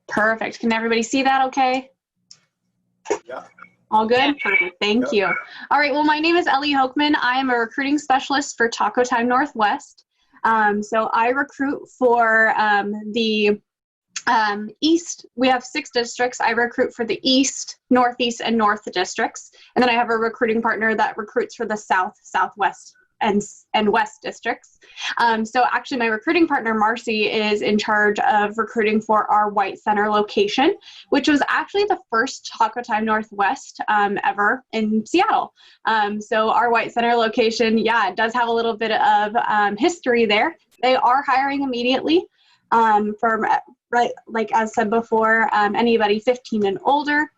Perfect. Can everybody see that okay? Yeah. All good? Perfect. Thank you. All right. Well, my name is Ellie Hoekman. I am a recruiting specialist for TacoTime Northwest. So I recruit for the East. We have 6 districts. I recruit for the East, Northeast, and North districts. And then I have a recruiting partner that recruits for the South, Southwest, and West districts. So actually my recruiting partner, Marcy, is in charge of recruiting for our White Center location, which was actually the first TacoTime Northwest ever in Seattle. So our White Center location, yeah, it does have a little bit of history there. They are hiring immediately for, right, like as said before, anybody 15 and older.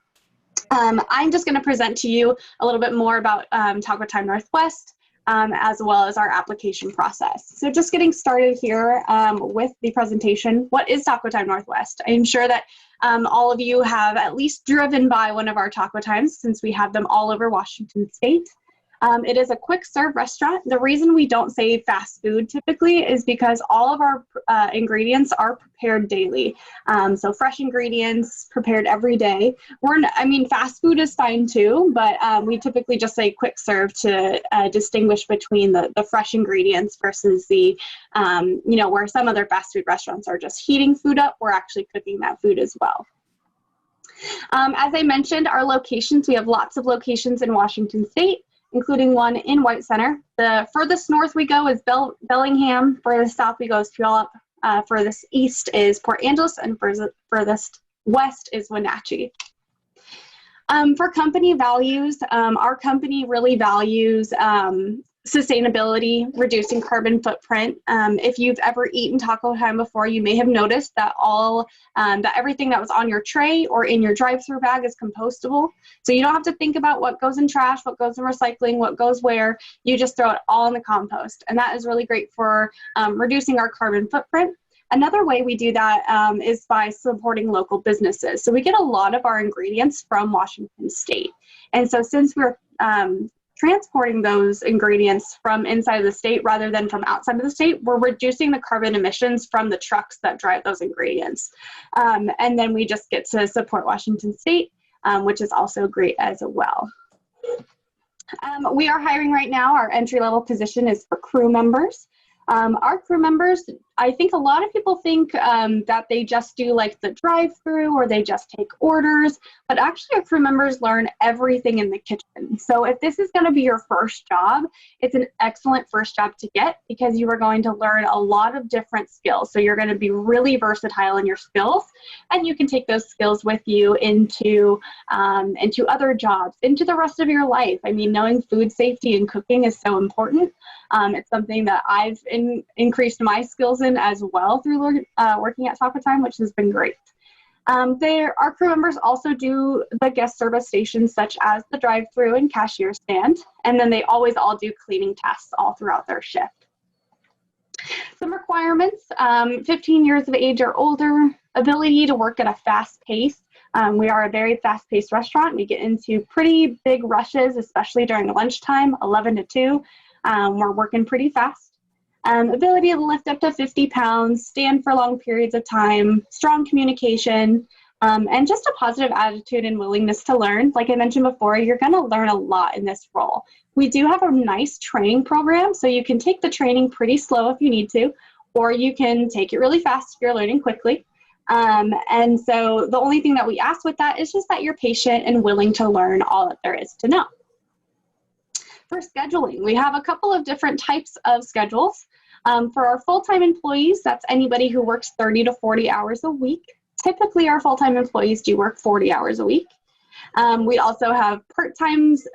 I'm just going to present to you a little bit more about TacoTime Northwest, as well as our application process. So just getting started here with the presentation. What is TacoTime Northwest? I'm sure that all of you have at least driven by one of our TacoTimes, since we have them all over Washington State. It is a quick serve restaurant. The reason we don't say fast food typically is because all of our ingredients are prepared daily. So fresh ingredients prepared every day. I mean, fast food is fine too, but we typically just say quick serve to distinguish between the fresh ingredients versus the, you know, where some other fast food restaurants are just heating food up, we're actually cooking that food as well. As I mentioned, our locations, we have lots of locations in Washington State, including one in White Center. The furthest north we go is Bellingham. Furthest south we go is Puyallup. Furthest east is Port Angeles, and furthest west is Wenatchee. For company values, our company really values sustainability, reducing carbon footprint. If you've ever eaten TacoTime before, you may have noticed that that everything that was on your tray or in your drive-through bag is compostable. So you don't have to think about what goes in trash, what goes in recycling, what goes where. You just throw it all in the compost. And that is really great for reducing our carbon footprint. Another way we do that is by supporting local businesses. So we get a lot of our ingredients from Washington State. And so since we're transporting those ingredients from inside of the state rather than from outside of the state, we're reducing the carbon emissions from the trucks that drive those ingredients. And then we just get to support Washington State, which is also great as well. We are hiring right now. Our entry-level position is for crew members. Our crew members, I think a lot of people think that they just do like the drive-through or they just take orders, but actually our crew members learn everything in the kitchen. So if this is going to be your first job, it's an excellent first job to get because you are going to learn a lot of different skills. So you're going to be really versatile in your skills, and you can take those skills with you into other jobs, into the rest of your life. I mean, knowing food safety and cooking is so important. It's something that I've increased my skills in as well through working at TacoTime, which has been great. Our crew members also do the guest service stations such as the drive-through and cashier stand, and then they always all do cleaning tasks all throughout their shift. Some requirements: 15 years of age or older, ability to work at a fast pace. We are a very fast-paced restaurant. We get into pretty big rushes, especially during lunchtime, 11 to 2. We're working pretty fast. Ability to lift up to 50 pounds, stand for long periods of time, strong communication, and just a positive attitude and willingness to learn. Like I mentioned before, you're going to learn a lot in this role. We do have a nice training program, so you can take the training pretty slow if you need to, or you can take it really fast if you're learning quickly. And so the only thing that we ask with that is just that you're patient and willing to learn all that there is to know. For scheduling, we have a couple of different types of schedules. For our full-time employees, that's anybody who works 30 to 40 hours a week. Typically, our full-time employees do work 40 hours a week. We also have part-times.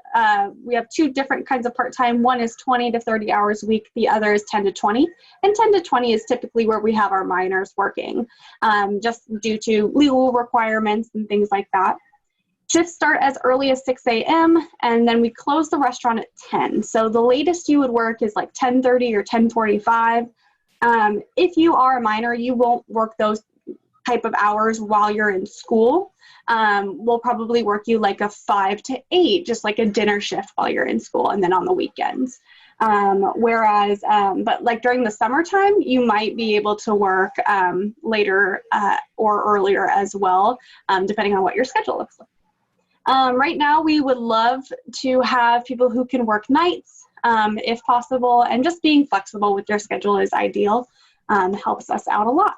We have 2 different kinds of part-time. One is 20 to 30 hours a week. The other is 10 to 20. And 10 to 20 is typically where we have our minors working, just due to legal requirements and things like that. Shifts start as early as 6 a.m. and then we close the restaurant at 10. So the latest you would work is like 10:30 or 10:45. If you are a minor, you won't work those type of hours while you're in school. We'll probably work you like a 5 to 8, just like a dinner shift while you're in school, and then on the weekends. But like during the summertime, you might be able to work later or earlier as well, depending on what your schedule looks like. Right now, we would love to have people who can work nights if possible, and just being flexible with your schedule is ideal. Helps us out a lot.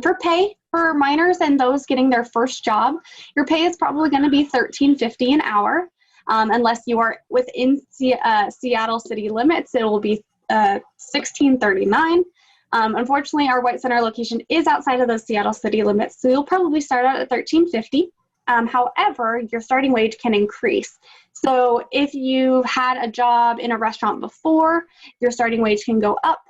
For pay for minors and those getting their first job, your pay is probably going to be $13.50 an hour. Unless you are within Seattle city limits, it will be $16.39. Unfortunately, our White Center location is outside of those Seattle city limits, so you'll probably start out at $13.50. However, your starting wage can increase. So if you've had a job in a restaurant before, your starting wage can go up.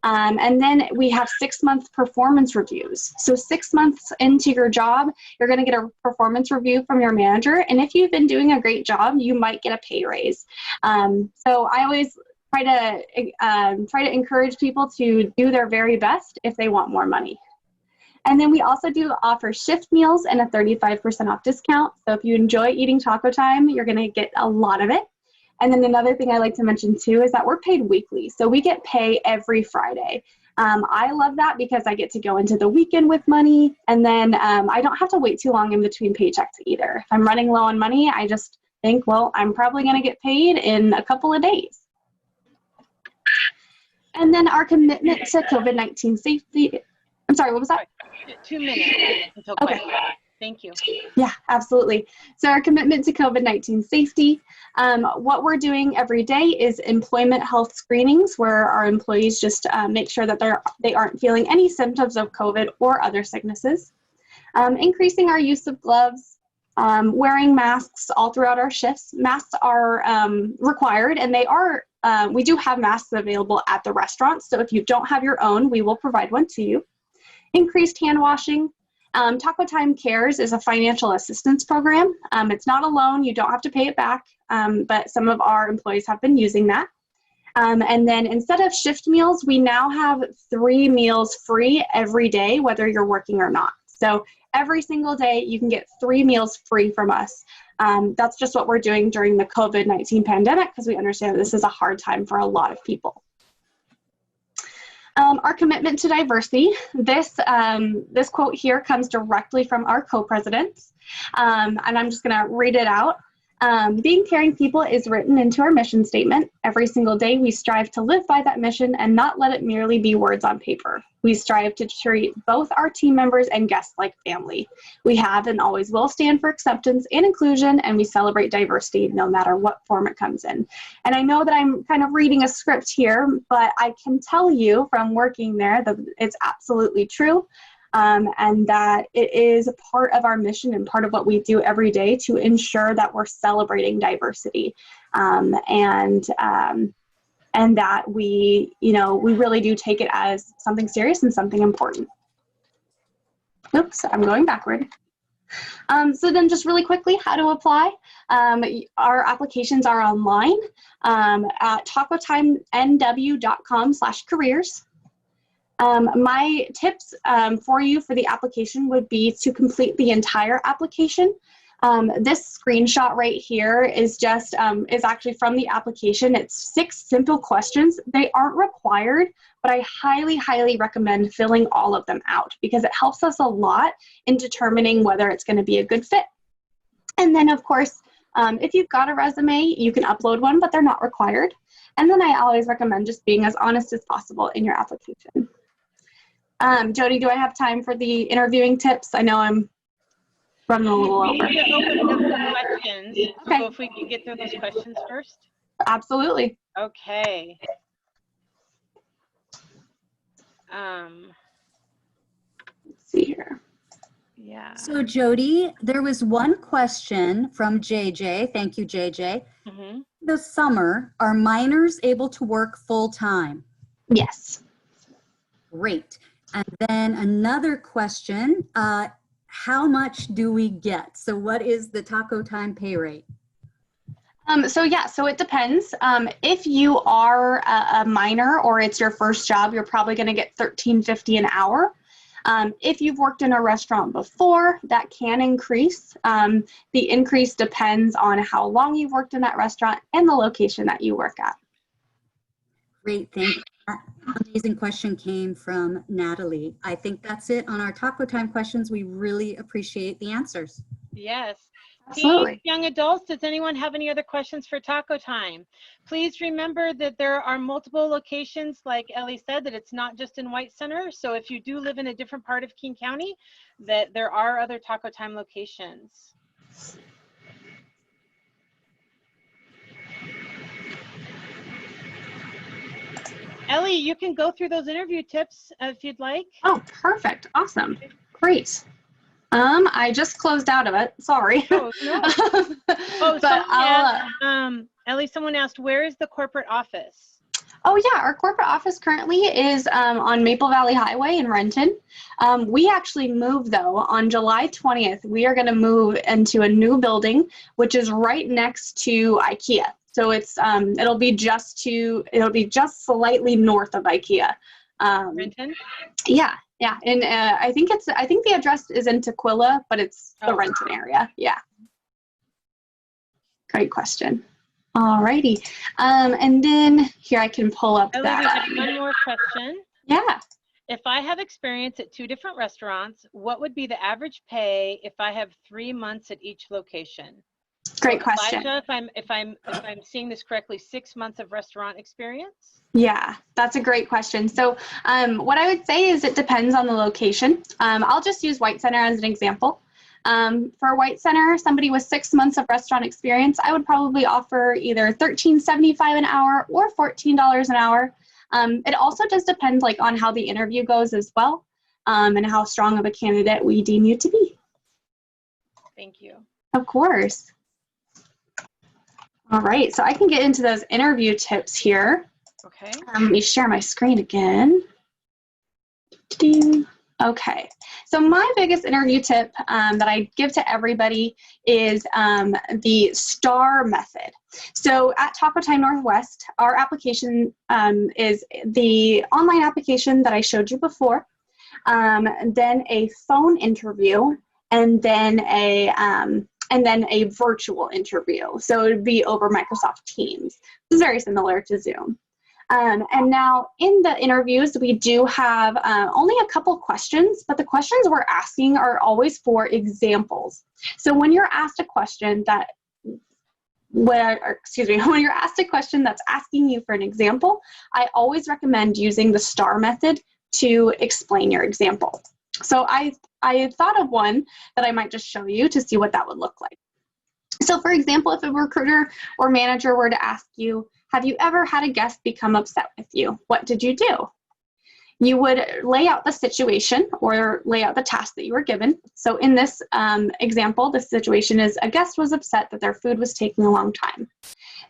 And then we have 6-month performance reviews. So 6 months into your job, you're going to get a performance review from your manager. And if you've been doing a great job, you might get a pay raise. So I always try to encourage people to do their very best if they want more money. And then we also do offer shift meals and a 35% off discount. So if you enjoy eating TacoTime, you're going to get a lot of it. And then another thing I like to mention too is that we're paid weekly. So we get pay every Friday. I love that because I get to go into the weekend with money, and then I don't have to wait too long in between paychecks either. If I'm running low on money, I just think, well, I'm probably going to get paid in a couple of days. And then our commitment to COVID-19 safety. I'm sorry, what was that? 2 minutes until Okay. question. Thank you. Yeah, absolutely. So our commitment to COVID-19 safety, what we're doing every day is employment health screenings where our employees just make sure that they aren't feeling any symptoms of COVID or other sicknesses. Increasing our use of gloves, wearing masks all throughout our shifts. Masks are required, and we do have masks available at the restaurant. So if you don't have your own, we will provide one to you. Increased hand washing. TacoTime Cares is a financial assistance program. It's not a loan, you don't have to pay it back, but some of our employees have been using that. And then instead of shift meals, we now have 3 meals free every day, whether you're working or not. So every single day you can get 3 meals free from us. That's just what we're doing during the COVID-19 pandemic because we understand that this is a hard time for a lot of people. Our commitment to diversity. This quote here comes directly from our co-presidents, and I'm just going to read it out. Being caring people is written into our mission statement. Every single day we strive to live by that mission and not let it merely be words on paper. We strive to treat both our team members and guests like family. We have and always will stand for acceptance and inclusion, and we celebrate diversity no matter what form it comes in. And I know that I'm kind of reading a script here, but I can tell you from working there that it's absolutely true. And that it is a part of our mission and part of what we do every day to ensure that we're celebrating diversity, and that we really do take it as something serious and something important. Oops, I'm going backward. So then just really quickly, how to apply. Our applications are online at tacotimenw.com/careers. My tips for you for the application would be to complete the entire application. This screenshot right here is just is actually from the application. It's 6 simple questions. They aren't required, but I highly, highly recommend filling all of them out because it helps us a lot in determining whether it's going to be a good fit. And then, of course, if you've got a resume, you can upload one, but they're not required. And then I always recommend just being as honest as possible in your application. Jody, do I have time for the interviewing tips? I know I'm running a little over. We need to open up the questions. Okay. So if we could get through those questions first. Absolutely. Okay. Let's see here. Yeah. So Jody, there was one question from JJ. Thank you, JJ. Mm-hmm. This summer, are minors able to work full time? Yes. Great. And then another question, how much do we get? So what is the TacoTime pay rate? So it depends. If you are a minor or it's your first job, you're probably going to get $13.50 an hour. If you've worked in a restaurant before, that can increase. The increase depends on how long you've worked in that restaurant and the location that you work at. Great, thank you. That amazing question came from Natalie. I think that's it on our Taco Time questions. We really appreciate the answers. Yes. Absolutely. Teens, young adults, does anyone have any other questions for Taco Time? Please remember that there are multiple locations, like Ellie said, that it's not just in White Center. So if you do live in a different part of King County, that there are other Taco Time locations. Ellie, you can go through those interview tips if you'd like. Oh, perfect. Awesome. Great. I just closed out of it. Sorry. Oh, no. Oh, But Ellie, someone asked, where is the corporate office? oh yeah, our corporate office currently is on Maple Valley Highway in Renton. We actually moved though on July 20th. We are going to move into a new building, which is right next to IKEA. So it's it'll be just slightly north of IKEA. Renton? Yeah, yeah, and I think the address is in Tequila, but it's the Oh. Renton area. Yeah. Great question. Alrighty, and then here I can pull up Ellie, we that. have one more question. Yeah. If I have experience at 2 different restaurants, what would be the average pay if I have 3 months at each location? Great So, question. Elijah, if I'm seeing this correctly, 6 months of restaurant experience? Yeah, that's a great question. So what I would say is it depends on the location. I'll just use White Center as an example. For White Center, somebody with 6 months of restaurant experience, I would probably offer either $13.75 an hour or $14 an hour. It also just depends like on how the interview goes as well, and how strong of a candidate we deem you to be. Thank you. Of course. All right, so I can get into those interview tips here. Okay. Let me share my screen again. Okay, so my biggest interview tip that I give to everybody is the STAR method. So at TacoTime Northwest, our application is the online application that I showed you before, then a phone interview, and then a virtual interview. So it would be over Microsoft Teams. It's very similar to Zoom. And now in the interviews, we do have only a couple questions, but the questions we're asking are always for examples. So when you're asked a question when you're asked a question that's asking you for an example, I always recommend using the STAR method to explain your example. So I thought of one that I might just show you to see what that would look like. So for example, if a recruiter or manager were to ask you, have you ever had a guest become upset with you? What did you do? You would lay out the situation or lay out the task that you were given. So in this example, the situation is a guest was upset that their food was taking a long time.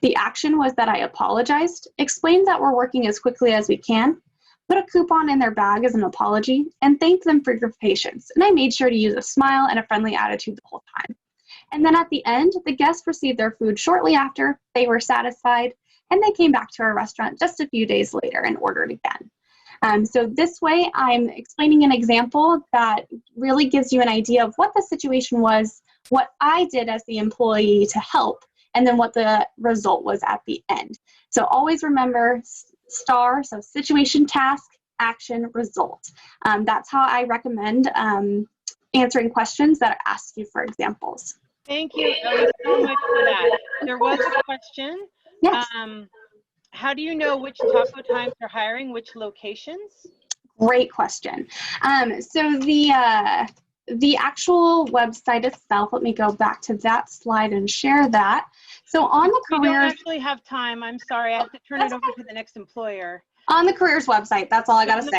The action was that I apologized, explained that we're working as quickly as we can, put a coupon in their bag as an apology, and thanked them for your patience. And I made sure to use a smile and a friendly attitude the whole time. And then at the end, the guests received their food shortly after, they were satisfied, and they came back to our restaurant just a few days later and ordered again. So this way, I'm explaining an example that really gives you an idea of what the situation was, what I did as the employee to help, and then what the result was at the end. So always remember STAR, so situation, task, action, result. That's how I recommend answering questions that ask you for examples. Thank you, Ellie, so much for that. There was a question. Yes. How do you know which Taco Times are hiring, which locations? Great question. So the actual website itself, let me go back to that slide and share that. So on the We don't careers, actually have time. I'm sorry. I have to turn it over to the next employer. on the careers website, that's all I got to say.